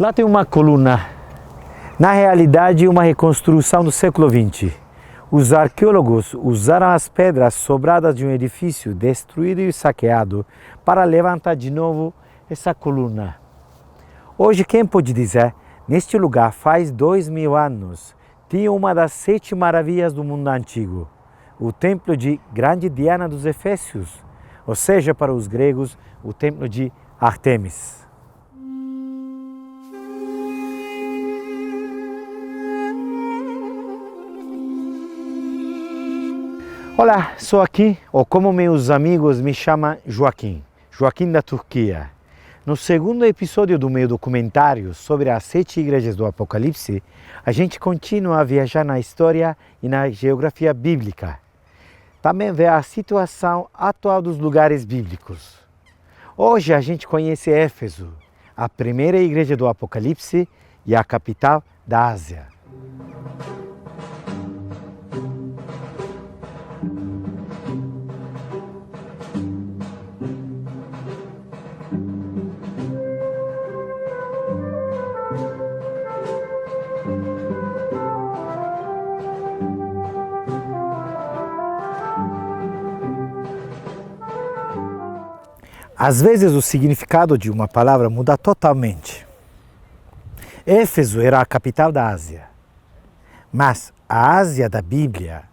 Lá tem uma coluna, na realidade uma reconstrução do século XX. Os arqueólogos usaram as pedras sobradas de um edifício destruído e saqueado para levantar de novo essa coluna. Hoje, quem pode dizer, neste lugar faz 2000 anos, tinha uma das 7 maravilhas do mundo antigo, o templo de Grande Diana dos Efésios, ou seja, para os gregos, o templo de Ártemis. Olá, sou aqui, ou como meus amigos me chamam, Joaquim da Turquia. No segundo episódio do meu documentário sobre as 7 igrejas do Apocalipse, a gente continua a viajar na história e na geografia bíblica. Também vê a situação atual dos lugares bíblicos. Hoje a gente conhece Éfeso, a primeira igreja do Apocalipse e a capital da Ásia. Às vezes o significado de uma palavra muda totalmente. Éfeso era a capital da Ásia, mas a Ásia da Bíblia,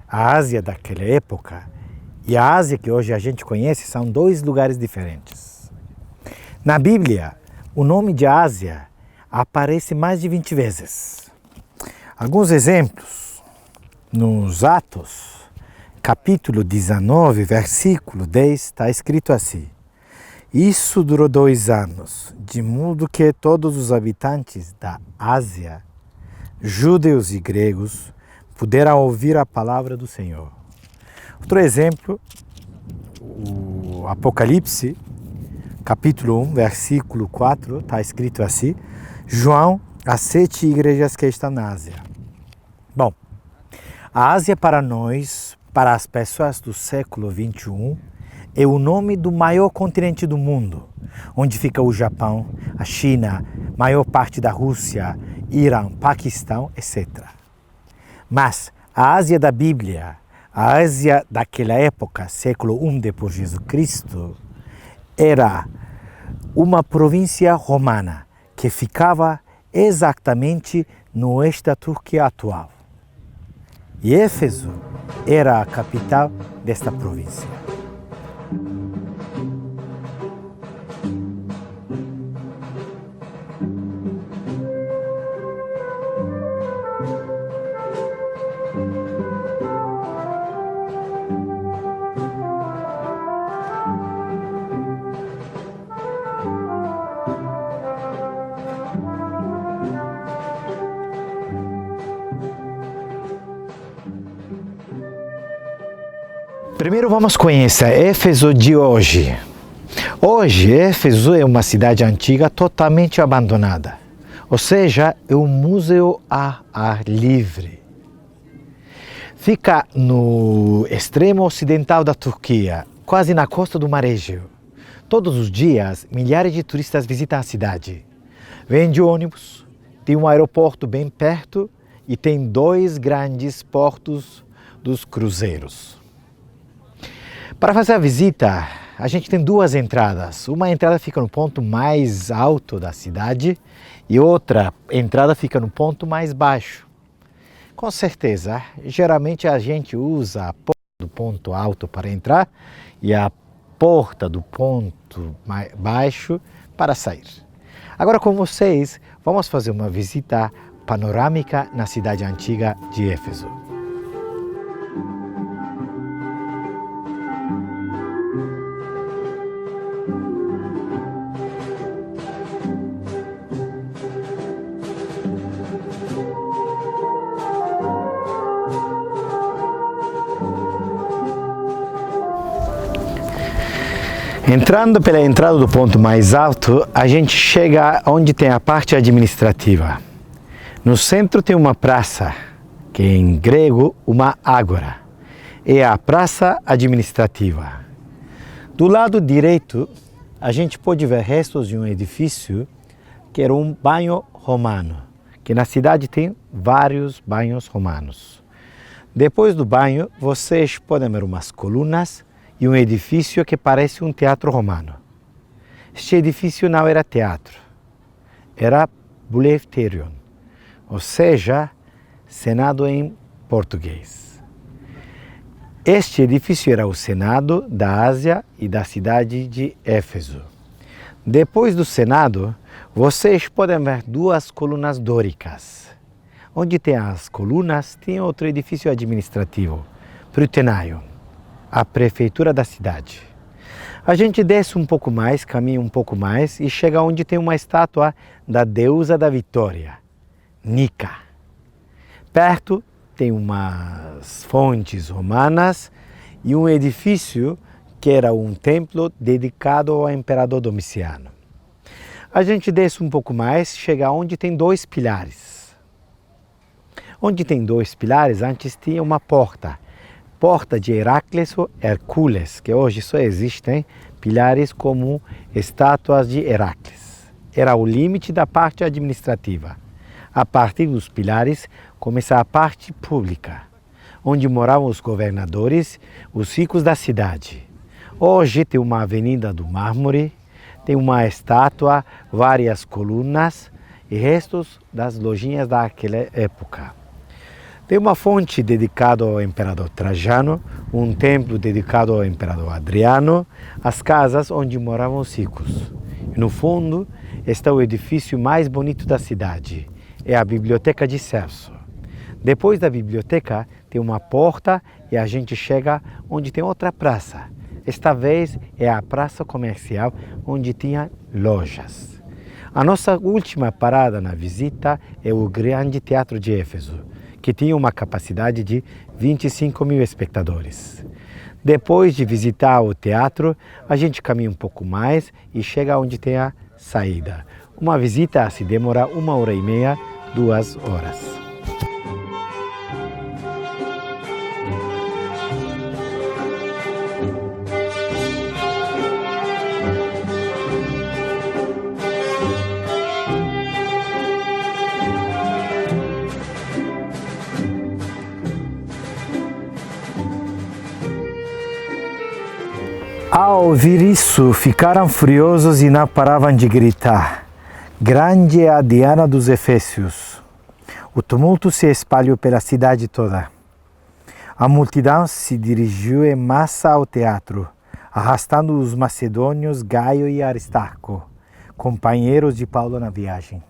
a Ásia daquela época e a Ásia que hoje a gente conhece são 2 lugares diferentes. Na Bíblia, o nome de Ásia aparece mais de 20 vezes. Alguns exemplos, nos Atos, capítulo 19, versículo 10, está escrito assim: isso durou 2 anos, de modo que todos os habitantes da Ásia, judeus e gregos, puderam ouvir a palavra do Senhor. Outro exemplo, o Apocalipse, capítulo 1, versículo 4, está escrito assim: João, as 7 igrejas que estão na Ásia. Bom, a Ásia para nós, para as pessoas do século 21, é o nome do maior continente do mundo, onde fica o Japão, a China, maior parte da Rússia, Irã, Paquistão, etc. Mas a Ásia da Bíblia, a Ásia daquela época, século I depois de Jesus Cristo, era uma província romana que ficava exatamente no oeste da Turquia atual. E Éfeso era a capital desta província. Primeiro vamos conhecer Éfeso de hoje. Hoje, Éfeso é uma cidade antiga totalmente abandonada, ou seja, é um museu a ar livre. Fica no extremo ocidental da Turquia, quase na costa do Mar Egeu. Todos os dias, milhares de turistas visitam a cidade. Vêm de ônibus, tem um aeroporto bem perto e tem 2 grandes portos dos cruzeiros. Para fazer a visita, a gente tem 2 entradas. Uma entrada fica no ponto mais alto da cidade e outra entrada fica no ponto mais baixo. Com certeza, geralmente a gente usa a porta do ponto alto para entrar e a porta do ponto mais baixo para sair. Agora com vocês, vamos fazer uma visita panorâmica na cidade antiga de Éfeso. Entrando pela entrada do ponto mais alto, a gente chega onde tem a parte administrativa. No centro tem uma praça, que em grego uma ágora. É a praça administrativa. Do lado direito, a gente pode ver restos de um edifício que era um banho romano, que na cidade tem vários banhos romanos. Depois do banho, vocês podem ver umas colunas e um edifício que parece um teatro romano. Este edifício não era teatro, era Bouleuterion, ou seja, Senado em português. Este edifício era o Senado da Ásia e da cidade de Éfeso. Depois do Senado, vocês podem ver duas colunas dóricas. Onde tem as colunas, tem outro edifício administrativo, Prytaneion, a prefeitura da cidade. A gente desce um pouco mais, caminha um pouco mais e chega onde tem uma estátua da deusa da vitória, Nica. Perto tem umas fontes romanas e um edifício que era um templo dedicado ao imperador Domiciano. A gente desce um pouco mais, chega onde tem dois pilares. Onde tem dois pilares, antes tinha uma porta. Porta de Heracles ou Hércules, que hoje só existem pilares como estátuas de Heracles. Era o limite da parte administrativa. A partir dos pilares, começa a parte pública, onde moravam os governadores, os ricos da cidade. Hoje tem uma avenida do mármore, tem uma estátua, várias colunas e restos das lojinhas daquela época. Tem uma fonte dedicada ao imperador Trajano, um templo dedicado ao imperador Adriano, as casas onde moravam os ricos. E no fundo está o edifício mais bonito da cidade, é a Biblioteca de Celso. Depois da biblioteca tem uma porta e a gente chega onde tem outra praça. Esta vez é a praça comercial onde tinha lojas. A nossa última parada na visita é o Grande Teatro de Éfeso, que tinha uma capacidade de 25 mil espectadores. Depois de visitar o teatro, a gente caminha um pouco mais e chega onde tem a saída. Uma visita se demora 1h30, 2 horas. Ao ouvir isso, ficaram furiosos e não paravam de gritar. Grande é a Diana dos Efésios. O tumulto se espalhou pela cidade toda. A multidão se dirigiu em massa ao teatro, arrastando os macedônios Gaio e Aristarco, companheiros de Paulo na viagem.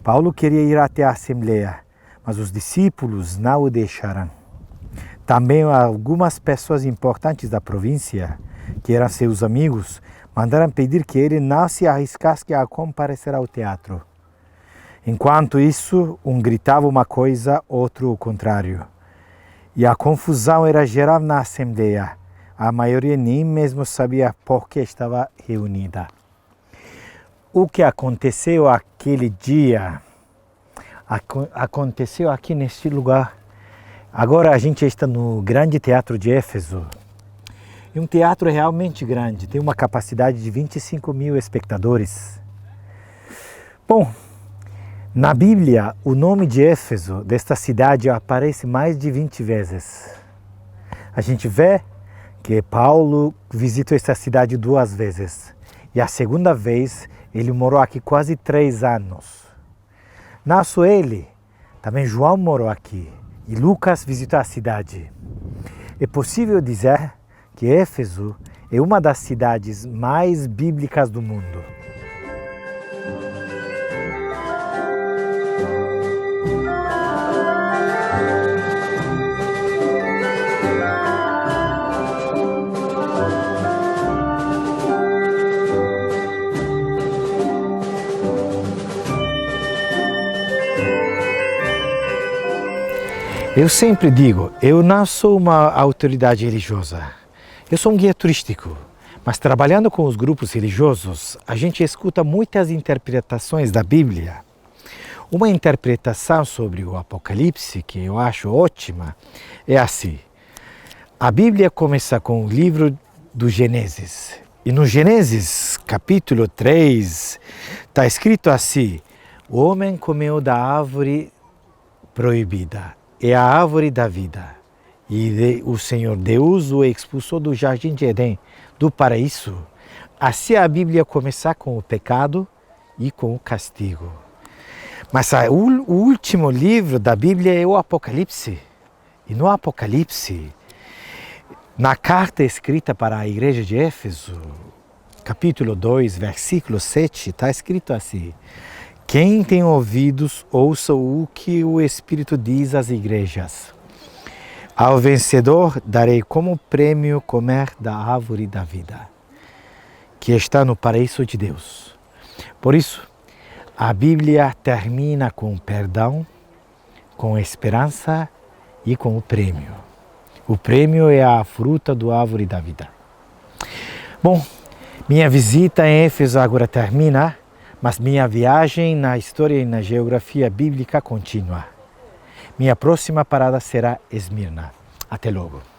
Paulo queria ir até a Assembleia, mas os discípulos não o deixaram. Também algumas pessoas importantes da província, que eram seus amigos, mandaram pedir que ele não se arriscasse a comparecer ao teatro. Enquanto isso, um gritava uma coisa, outro o contrário. E a confusão era geral na Assembleia. A maioria nem mesmo sabia por que estava reunida. O que aconteceu aquele dia, aconteceu aqui neste lugar. Agora a gente está no Grande Teatro de Éfeso. É um teatro realmente grande, tem uma capacidade de 25 mil espectadores. Bom, na Bíblia, o nome de Éfeso, desta cidade, aparece mais de 20 vezes. A gente vê que Paulo visitou esta cidade 2 vezes. E a segunda vez, ele morou aqui quase 3 anos. Não só ele, também João morou aqui. E Lucas visitou a cidade. É possível dizer que Éfeso é uma das cidades mais bíblicas do mundo. Eu sempre digo, eu não sou uma autoridade religiosa. Eu sou um guia turístico, mas trabalhando com os grupos religiosos, a gente escuta muitas interpretações da Bíblia. Uma interpretação sobre o Apocalipse, que eu acho ótima, é assim. A Bíblia começa com o livro do Gênesis. E no Gênesis, capítulo 3, está escrito assim: o homem comeu da árvore proibida, é a árvore da vida. E o Senhor Deus o expulsou do jardim de Éden, do paraíso. Assim a Bíblia começa com o pecado e com o castigo. Mas o último livro da Bíblia é o Apocalipse. E no Apocalipse, na carta escrita para a igreja de Éfeso, capítulo 2, versículo 7, está escrito assim: quem tem ouvidos, ouça o que o Espírito diz às igrejas. Ao vencedor darei como prêmio comer da árvore da vida, que está no paraíso de Deus. Por isso, a Bíblia termina com perdão, com esperança e com o prêmio. O prêmio é a fruta da árvore da vida. Bom, minha visita em Éfeso agora termina, mas minha viagem na história e na geografia bíblica continua. Minha próxima parada será Esmirna. Até logo.